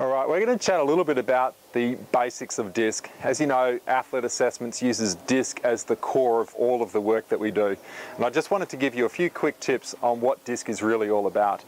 All right, we're going to chat a little bit about the basics of DISC. As you know, Athlete Assessments uses DISC as the core of all of the work that we do. And I just wanted to give you a few quick tips on what DISC is really all about.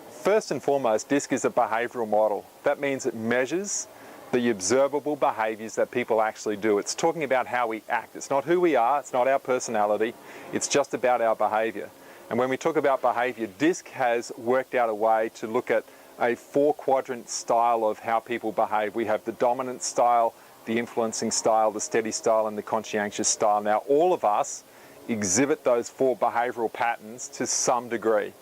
First and foremost, DISC is a behavioural model. That means it measures the observable behaviours that people actually do. It's talking about how we act. It's not who we are, it's not our personality, it's just about our behaviour. And when we talk about behaviour, DISC has worked out a way to look at a 4-quadrant style of how people behave. We have the dominant style, the influencing style, the steady style, and the conscientious style. Now, all of us exhibit those 4 behavioural patterns to some degree.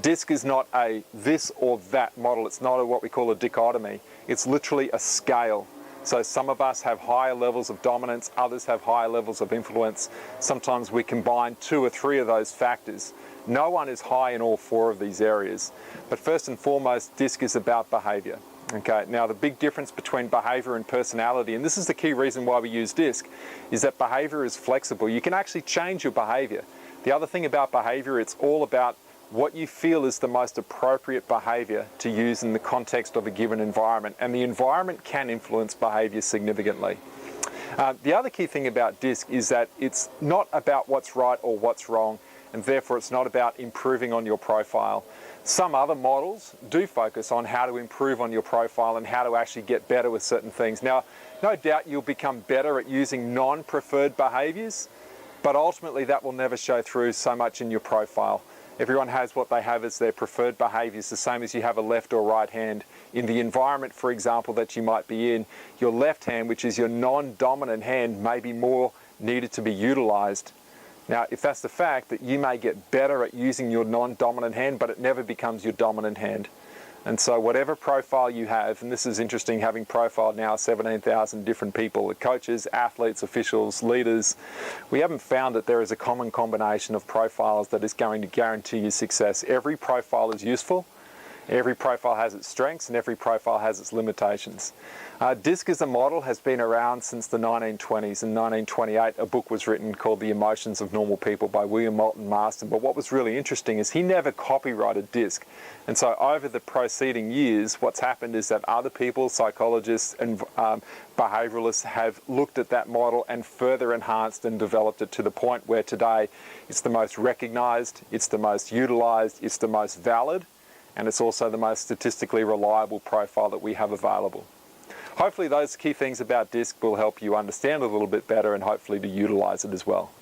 DISC is not a this or that model. It's not what we call a dichotomy. It's literally a scale. So some of us have higher levels of dominance, others have higher levels of influence. Sometimes we combine 2 or 3 of those factors. No one is high in all 4 of these areas. But first and foremost, DISC is about behaviour. Okay, now the big difference between behaviour and personality, and this is the key reason why we use DISC, is that behaviour is flexible. You can actually change your behaviour. The other thing about behaviour, it's all about what you feel is the most appropriate behaviour to use in the context of a given environment. And the environment can influence behaviour significantly. The other key thing about DISC is that it's not about what's right or what's wrong, and therefore it's not about improving on your profile. Some other models do focus on how to improve on your profile and how to actually get better with certain things. Now, no doubt you'll become better at using non-preferred behaviours, but ultimately that will never show through so much in your profile. Everyone has what they have as their preferred behaviours, the same as you have a left or right hand. In the environment, for example, that you might be in, your left hand, which is your non-dominant hand, may be more needed to be utilised. Now, if that's the fact, that you may get better at using your non-dominant hand, but it never becomes your dominant hand. And so whatever profile you have, and this is interesting, having profiled now 17,000 different people, coaches, athletes, officials, leaders, we haven't found that there is a common combination of profiles that is going to guarantee you success. Every profile is useful. Every profile has its strengths and every profile has its limitations. DISC as a model has been around since the 1920s. In 1928, a book was written called The Emotions of Normal People by William Moulton Marston. But what was really interesting is he never copyrighted DISC. And so over the preceding years, what's happened is that other people, psychologists and behaviouralists, have looked at that model and further enhanced and developed it to the point where today it's the most recognised, it's the most utilised, it's the most valid, and it's also the most statistically reliable profile that we have available. Hopefully those key things about DISC will help you understand it a little bit better and hopefully to utilise it as well.